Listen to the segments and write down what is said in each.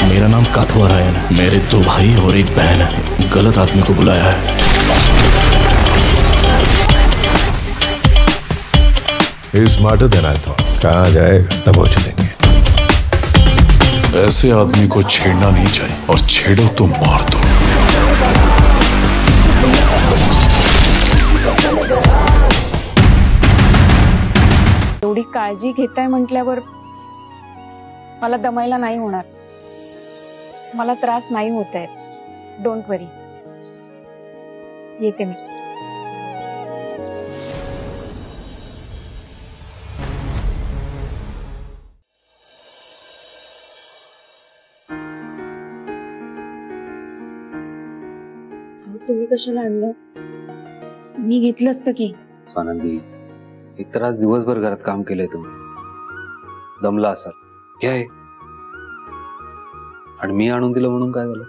मेरा नाम काथुआ रायन है। मेरे 2 भाई और 1 बहन है। गलत आदमी को बुलाया है। स्मार्टर देना है तो कहाँ जाएगा, दबोच लेंगे। ऐसे आदमी को छेड़ना नहीं चाहिए, और छेड़ो तो मार दो। एवढी काळजी घेताय म्हटल्यावर मला दमायला नाही होणार। मला त्रास नाही होत आहे। डोंट वरी, येते मी। तुम्ही कशाला आणलं? मी घेतलं असतं की। स्वानंदी, एक तर आज दिवसभर घरात काम केलंय तुम्ही, दमला असाल, घ्या हे। आणि मी आणून दिलं म्हणून काय झालं?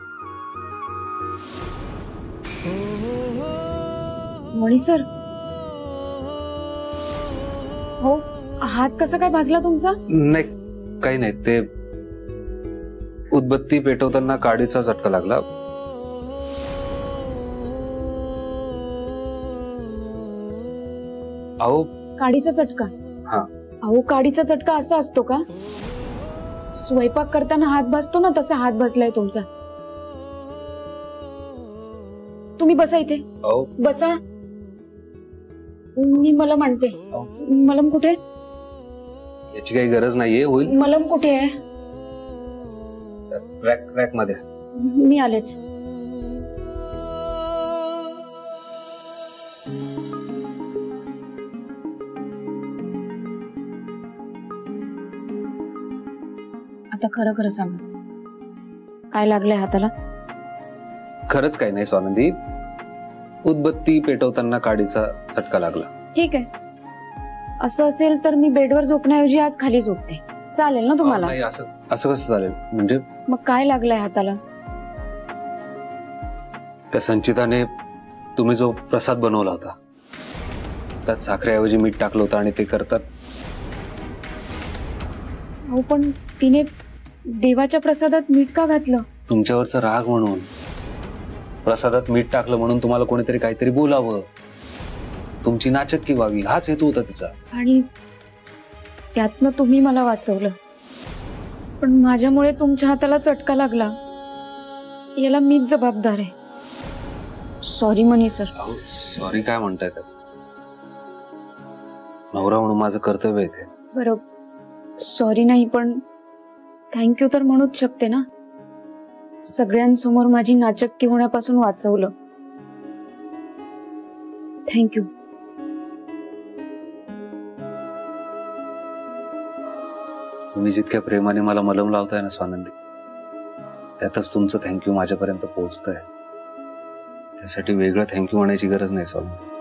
मणी सर, हो, हात कसा काय भाजला तुमचा? नाही, काही नाही, ते उदबत्ती पेटवताना काडीचा झटका लागला। अहो, काडीचा चटका? हा। अहो, काडीचा चटका असा असतो का? स्वयंपाक करताना हात भाजतो ना, तसा हात भाजलाय तुमचा। तुम्ही बसा इथे। अहो, बसा। मी मलम आणते। मलम कुठे? याची काही गरज नाहीये, होईल। मलम कुठे आहे? रॅक मध्ये। मी आलेच। आता खरं खरं सांगा, काय लागलंय हाताला? खरंच काही नाही स्वानंदी, उदबत्ती पेटवताना काडीचा चटका लागला। ठीक आहे, असं असेल तर मी बेडवर झोपण्याऐवजी आज खाली झोपते, चालेल ना तुम्हाला? नाही, असं कसं चालेल? म्हणजे मग काय लागलंय हाताला? त्या संचिताने तुम्ही जो प्रसाद बनवला होता, त्यात साखरेऐवजी मीठ टाकलं होतं, आणि ते करतात। हो, पण तिने देवाच्या प्रसादात मीठ का घातलं? तुमच्यावरचा राग म्हणून। प्रसादात मीठ टाकलं म्हणून तुम्हाला कोणीतरी काहीतरी बोलावं, तुमची नाचक्की व्हावी, हाच हेतू होता तिचा। आणि त्यातनं तुम्ही मला वाचवलं, पण माझ्यामुळे तुमच्या हाताला चटका लागला, याला मीच जबाबदार आहे। सॉरी मनी सर। सॉरी काय म्हणताय? नवरा म्हणून माझं कर्तव्य आहे ते। बरोबर, सॉरी नाही, पण थँक्यू तर म्हणूच शकते ना। सगळ्यांसमोर माझी नाचक्की होण्यापासून वाचवलं, थँक्यू। तुम्ही जितक्या प्रेमाने मला मलम लावताय ना स्वानंदी, त्यातच तुमचं थँक्यू माझ्यापर्यंत पोहोचतंय। त्यासाठी वेगळं थँक्यू म्हणायची गरज नाही स्वानंदी।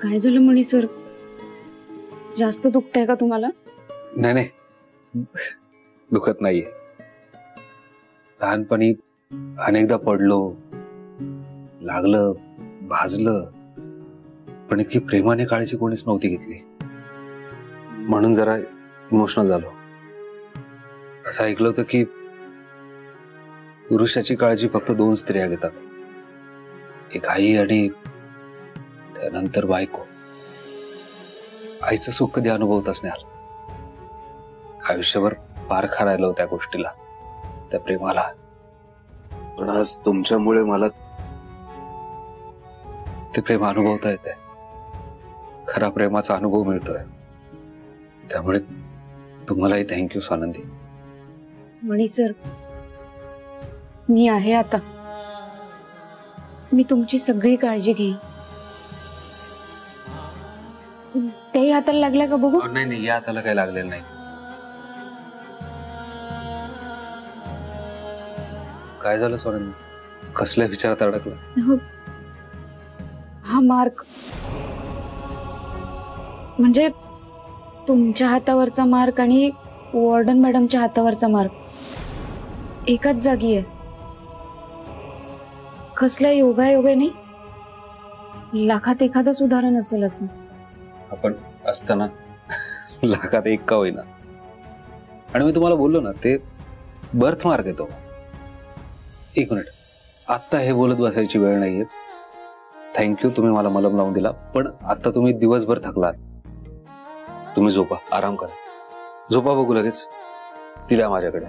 काय झालं मणी सर? जास्त दुखतंय का तुम्हाला? नाही नाही, दुखत नाहीये। लहानपणी अनेकदा पडलो, लागलं, भाजलं, पण इतकी प्रेमाने काळजी कोणीच नव्हती घेतली, म्हणून जरा इमोशनल झालो। असं ऐकलं होतं की पुरुषाची काळजी फक्त 2 स्त्रिया घेतात, एक आई आणि त्यानंतर बायको। आईचं सुख कधी अनुभवताच नाही आलं, आयुष्यभर पारखा राहिलो त्या गोष्टीला, त्या प्रेमाला। पण आज तुमच्यामुळे मला ते प्रेम अनुभवता येतंय, खरा प्रेमाचा अनुभव मिळतोय। त्यामुळे तुम्हालाही थँक्यू स्वानंदी। मणी सर, मी आहे आता, मी तुमची सगळी काळजी घेईन। तेही हाताला लागलं का बघू? नाही नाही, या हाताला काही लागलेलं नाही। काय झालं सोनंदी? कसल्या विचारात अडकला? हो, हा मार्क म्हणजे तुमच्या हातावरचा मार्क आणि वॉर्डन मॅडमच्या हातावरचा मार्क एकाच जागी आहे. कसल्या योगायोगाने लाखात एखादंच उदाहरण असेल असं. आपण असताना लाखात एक का होईना. आणि मी तुम्हाला बोललो ना, ते बर्थ मार्क येतो. एक मिनिट, आत्ता हे बोलत बसायची वेळ नाहीये. थँक्यू, तुम्ही मला मलम लावून दिला. पण आता तुम्ही दिवसभर थकलात, तुम्ही झोपा, आराम करा. झोपा, बघू लगेच. ती द्या माझ्याकडे.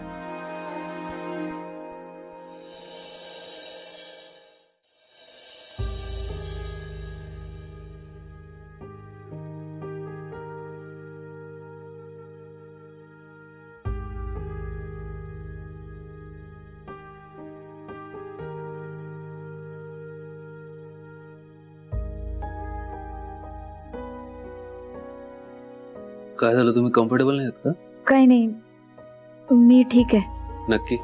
काय झालं, तुम्ही कम्फर्टेबल नाही आहात का? काही नाही, मी ठीक आहे. नक्की?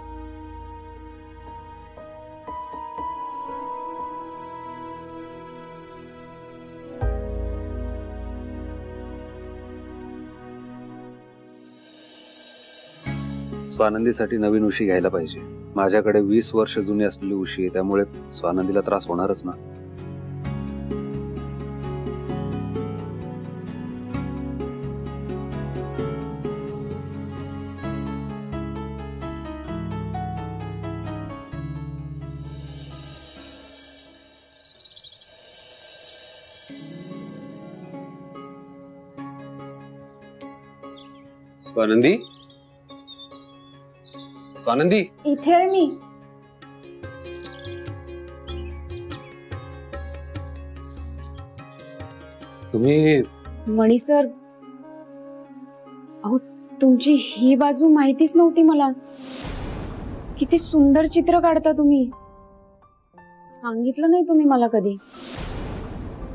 स्वानंदीसाठी नवीन उशी घ्यायला पाहिजे. माझ्याकडे 20 वर्ष जुनी असलेली उशी आहे, त्यामुळे स्वानंदीला त्रास होणारच ना. स्वानंदी, स्वानंदी, इथे आहे मी. तुम्ही मणी सर, अहो तुमची ही बाजू माहितीच नव्हती मला. किती सुंदर चित्र काढता तुम्ही. सांगितलं नाही तुम्ही मला कधी.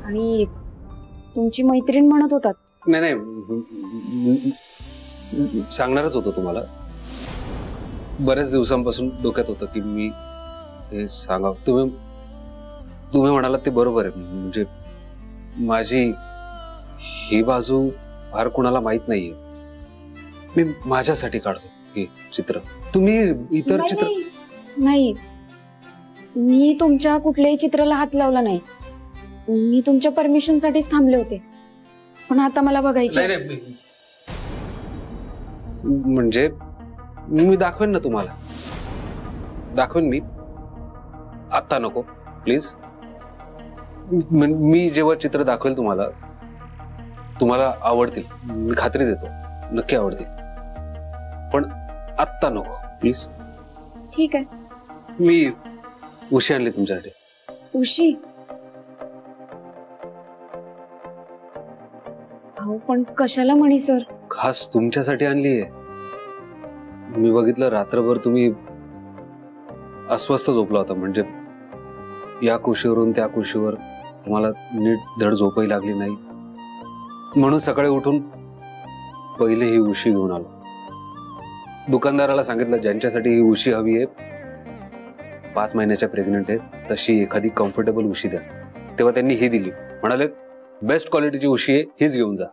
आणि तुमची मैत्रीण म्हणत होतात. नाही, सांगणारच होतो तुम्हाला. बऱ्याच दिवसांपासून डोक्यात होतं की मी हे सांगावं. तुम्ही म्हणालात ते बरोबर आहे. म्हणजे माझी ही बाजू फार कुणाला माहित नाहीये. मी माझ्यासाठी काढतो हे चित्र. तुम्ही इतर चित्र नाही, मी तुमच्या कुठल्याही चित्राला हात लावला नाही. मी तुमच्या परमिशन साठीच थांबले होते. पण आता मला बघायचे. नाही, म्हणजे मी दाखवेन ना तुम्हाला. दाखवेन मी. आता नको प्लीज. मी जेव्हा चित्र दाखवेल तुम्हाला आवडतील. मी खात्री देतो, नक्की आवडतील. पण आत्ता नको प्लीज. ठीक आहे. मी उशी आणली तुमच्यासाठी. उशी? अहो पण कशाला मणी सर? खास तुमच्यासाठी आणली आहे. मी बघितलं रात्रभर तुम्ही अस्वस्थ झोपला होता. म्हणजे या कुशीवरून त्या कुशीवर तुम्हाला नीट धड झोपही लागली नाही. म्हणून सकाळी उठून पहिले ही उशी घेऊन आलो. दुकानदाराला सांगितलं ज्यांच्यासाठी ही उशी हवी आहे, 5 महिन्याच्या प्रेग्नंट आहेत, तशी एखादी कम्फर्टेबल उशी द्या. तेव्हा त्यांनी ही दिली. म्हणाले बेस्ट क्वालिटीची उशी आहे, हीच घेऊन जा.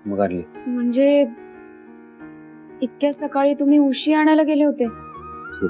मग आणली. म्हणजे इतक्या सकाळी तुम्ही उशी आणायला गेले होते? हो.